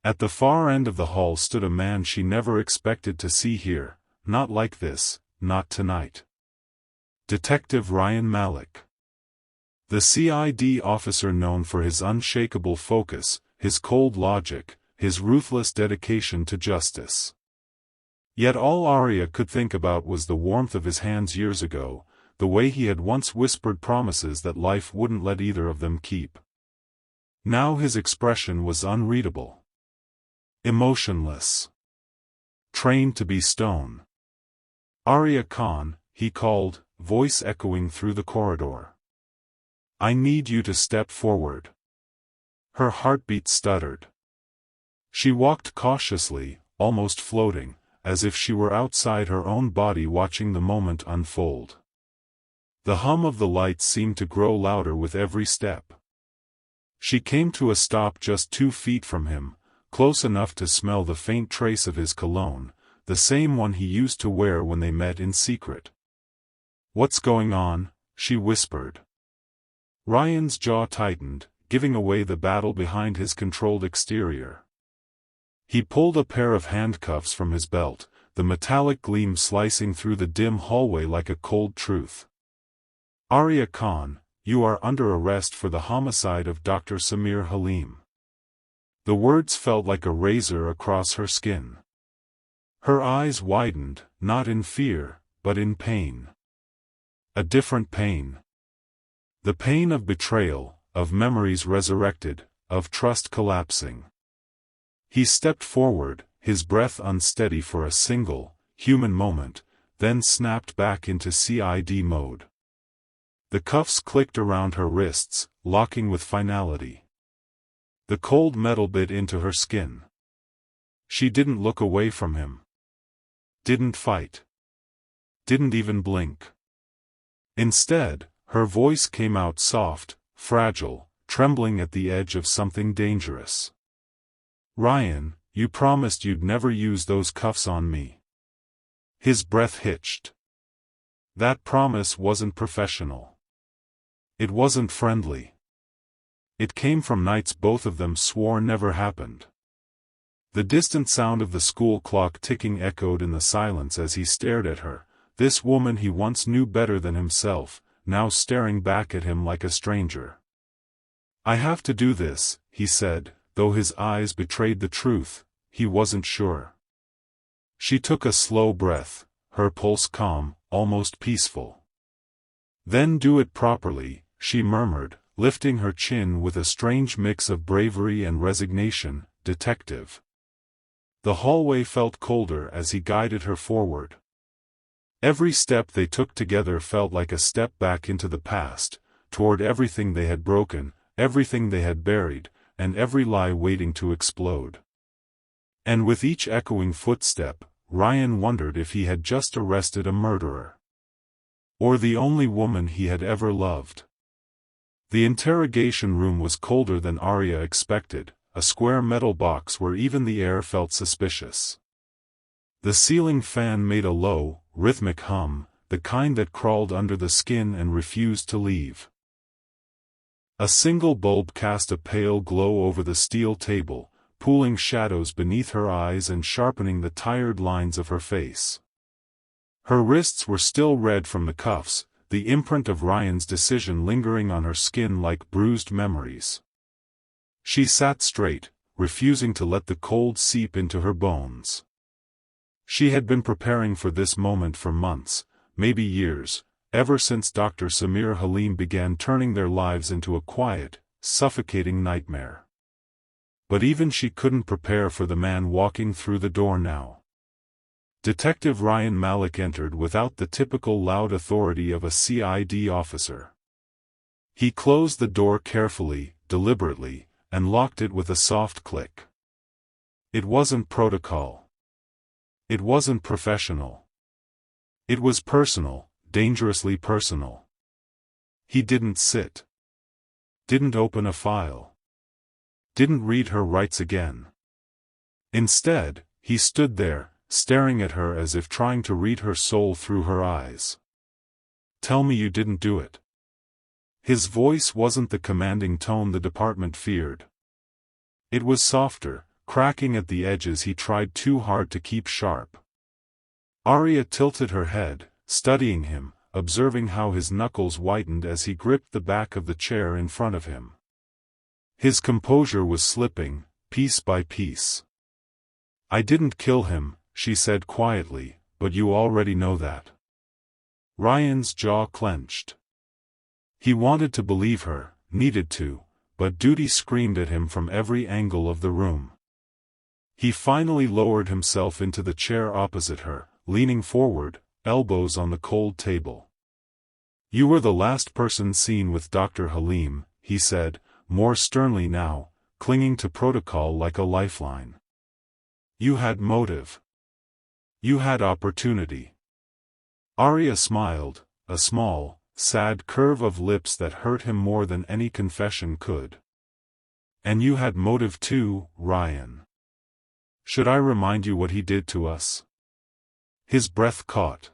At the far end of the hall stood a man she never expected to see here, not like this, not tonight. Detective Ryan Malik. The CID officer known for his unshakable focus, his cold logic, his ruthless dedication to justice. Yet all Arya could think about was the warmth of his hands years ago, the way he had once whispered promises that life wouldn't let either of them keep. Now his expression was unreadable. Emotionless. Trained to be stone. Arya Khan, he called, voice echoing through the corridor. I need you to step forward. Her heartbeat stuttered. She walked cautiously, almost floating, as if she were outside her own body watching the moment unfold. The hum of the lights seemed to grow louder with every step. She came to a stop just 2 feet from him, close enough to smell the faint trace of his cologne, the same one he used to wear when they met in secret. What's going on? She whispered. Ryan's jaw tightened, giving away the battle behind his controlled exterior. He pulled a pair of handcuffs from his belt, the metallic gleam slicing through the dim hallway like a cold truth. Arya Khan, you are under arrest for the homicide of Dr. Samir Halim. The words felt like a razor across her skin. Her eyes widened, not in fear, but in pain. A different pain. The pain of betrayal, of memories resurrected, of trust collapsing. He stepped forward, his breath unsteady for a single, human moment, then snapped back into CID mode. The cuffs clicked around her wrists, locking with finality. The cold metal bit into her skin. She didn't look away from him. Didn't fight. Didn't even blink. Instead, her voice came out soft, fragile, trembling at the edge of something dangerous. Ryan, you promised you'd never use those cuffs on me. His breath hitched. That promise wasn't professional. It wasn't friendly. It came from nights both of them swore never happened. The distant sound of the school clock ticking echoed in the silence as he stared at her, this woman he once knew better than himself, now staring back at him like a stranger. I have to do this, he said, though his eyes betrayed the truth, he wasn't sure. She took a slow breath, her pulse calm, almost peaceful. Then do it properly, she murmured, lifting her chin with a strange mix of bravery and resignation, detective. The hallway felt colder as he guided her forward. Every step they took together felt like a step back into the past, toward everything they had broken, everything they had buried, and every lie waiting to explode. And with each echoing footstep, Ryan wondered if he had just arrested a murderer. Or the only woman he had ever loved. The interrogation room was colder than Arya expected, a square metal box where even the air felt suspicious. The ceiling fan made a low, rhythmic hum, the kind that crawled under the skin and refused to leave. A single bulb cast a pale glow over the steel table, pooling shadows beneath her eyes and sharpening the tired lines of her face. Her wrists were still red from the cuffs, the imprint of Ryan's decision lingering on her skin like bruised memories. She sat straight, refusing to let the cold seep into her bones. She had been preparing for this moment for months, maybe years, ever since Dr. Samir Halim began turning their lives into a quiet, suffocating nightmare. But even she couldn't prepare for the man walking through the door now. Detective Ryan Malik entered without the typical loud authority of a CID officer. He closed the door carefully, deliberately, and locked it with a soft click. It wasn't protocol. It wasn't professional. It was personal, dangerously personal. He didn't sit. Didn't open a file. Didn't read her rights again. Instead, he stood there, staring at her as if trying to read her soul through her eyes. Tell me you didn't do it. His voice wasn't the commanding tone the department feared. It was softer, cracking at the edges he tried too hard to keep sharp. Arya tilted her head, studying him, observing how his knuckles whitened as he gripped the back of the chair in front of him. His composure was slipping, piece by piece. "I didn't kill him," she said quietly, "but you already know that." Ryan's jaw clenched. He wanted to believe her, needed to, but duty screamed at him from every angle of the room. He finally lowered himself into the chair opposite her, leaning forward, elbows on the cold table. "You were the last person seen with Dr. Halim," he said, more sternly now, clinging to protocol like a lifeline. "You had motive. You had opportunity." Arya smiled, a small, sad curve of lips that hurt him more than any confession could. "And you had motive too, Ryan. Should I remind you what he did to us?" His breath caught.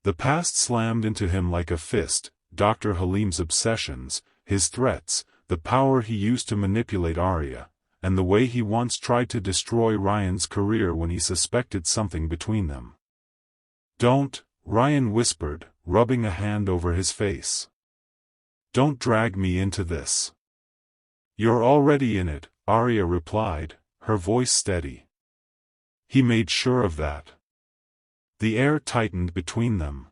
The past slammed into him like a fist: Dr. Halim's obsessions, his threats, the power he used to manipulate Arya, and the way he once tried to destroy Ryan's career when he suspected something between them. "Don't," Ryan whispered, rubbing a hand over his face. "Don't drag me into this." "You're already in it," Arya replied, her voice steady. He made sure of that. The air tightened between them.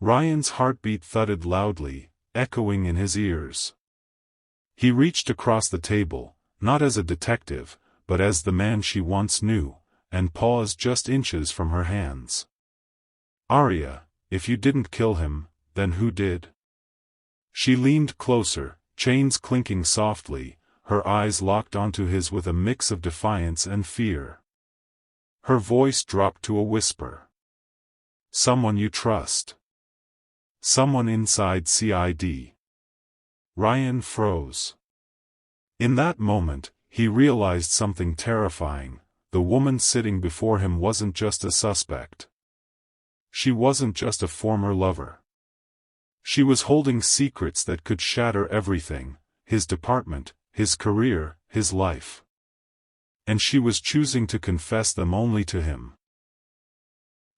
Ryan's heartbeat thudded loudly, echoing in his ears. He reached across the table, not as a detective, but as the man she once knew, and paused just inches from her hands. "Arya, if you didn't kill him, then who did?" She leaned closer, chains clinking softly, her eyes locked onto his with a mix of defiance and fear. Her voice dropped to a whisper. "Someone you trust. Someone inside CID." Ryan froze. In that moment, he realized something terrifying: the woman sitting before him wasn't just a suspect. She wasn't just a former lover. She was holding secrets that could shatter everything: his department, his career, his life. And she was choosing to confess them only to him.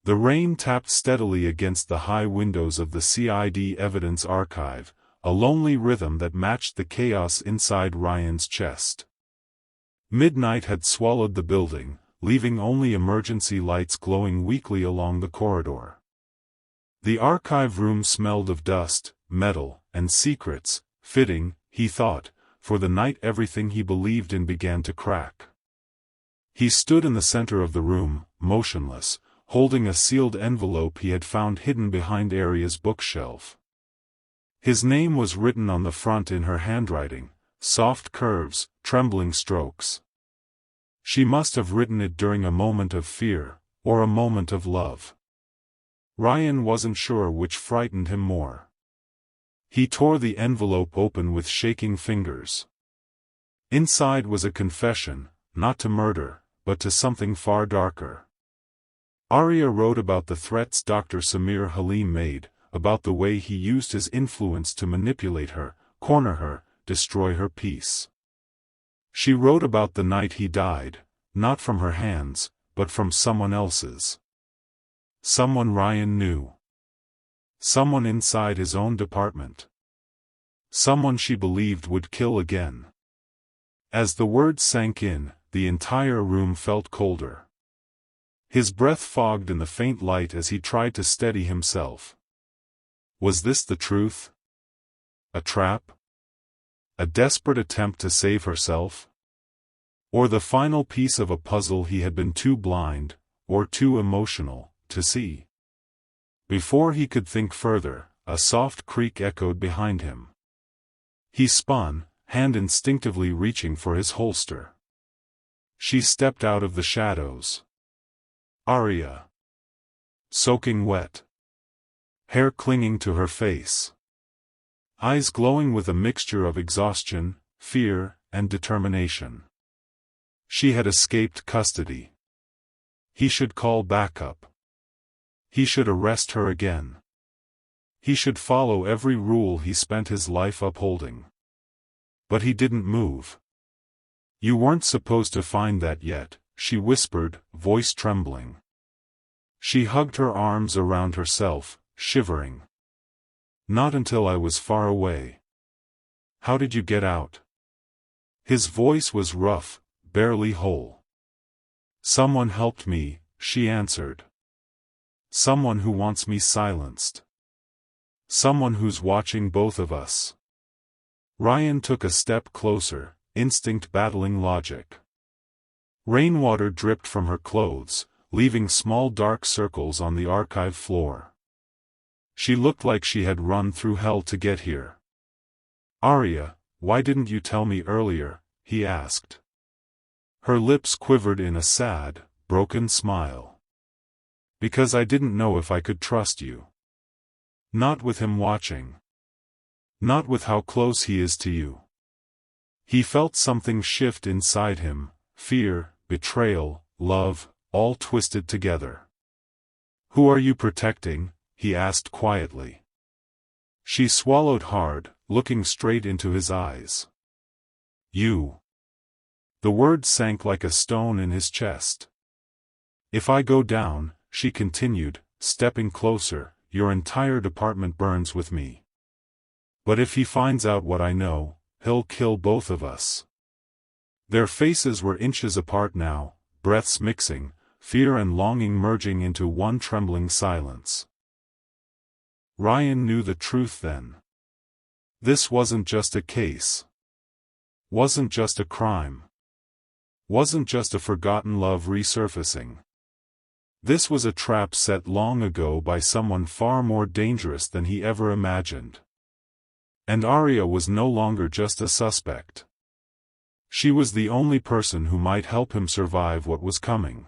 The rain tapped steadily against the high windows of the CID evidence archive, a lonely rhythm that matched the chaos inside Ryan's chest. Midnight had swallowed the building, leaving only emergency lights glowing weakly along the corridor. The archive room smelled of dust, metal, and secrets, fitting, he thought, for the night everything he believed in began to crack. He stood in the center of the room, motionless, holding a sealed envelope he had found hidden behind Arya's bookshelf. His name was written on the front in her handwriting, soft curves, trembling strokes. She must have written it during a moment of fear, or a moment of love. Ryan wasn't sure which frightened him more. He tore the envelope open with shaking fingers. Inside was a confession, not to murder, but to something far darker. Arya wrote about the threats Dr. Samir Halim made, about the way he used his influence to manipulate her, corner her, destroy her peace. She wrote about the night he died, not from her hands, but from someone else's. Someone Ryan knew. Someone inside his own department. Someone she believed would kill again. As the words sank in, the entire room felt colder. His breath fogged in the faint light as he tried to steady himself. Was this the truth? A trap? A desperate attempt to save herself? Or the final piece of a puzzle he had been too blind, or too emotional, to see? Before he could think further, a soft creak echoed behind him. He spun, hand instinctively reaching for his holster. She stepped out of the shadows. Arya. Soaking wet. Hair clinging to her face. Eyes glowing with a mixture of exhaustion, fear, and determination. She had escaped custody. He should call backup. He should arrest her again. He should follow every rule he spent his life upholding. But he didn't move. You weren't supposed to find that yet, she whispered, voice trembling. She hugged her arms around herself, shivering. Not until I was far away. How did you get out? His voice was rough, barely whole. Someone helped me, she answered. Someone who wants me silenced. Someone who's watching both of us. Ryan took a step closer, instinct battling logic. Rainwater dripped from her clothes, leaving small dark circles on the archive floor. She looked like she had run through hell to get here. Arya, why didn't you tell me earlier? He asked. Her lips quivered in a sad, broken smile. Because I didn't know if I could trust you. Not with him watching. Not with how close he is to you. He felt something shift inside him, fear, betrayal, love, all twisted together. Who are you protecting? He asked quietly. She swallowed hard, looking straight into his eyes. You. The word sank like a stone in his chest. If I go down, she continued, stepping closer, your entire department burns with me. But if he finds out what I know, he'll kill both of us. Their faces were inches apart now, breaths mixing, fear and longing merging into one trembling silence. Ryan knew the truth then. This wasn't just a case. Wasn't just a crime. Wasn't just a forgotten love resurfacing. This was a trap set long ago by someone far more dangerous than he ever imagined. And Arya was no longer just a suspect. She was the only person who might help him survive what was coming.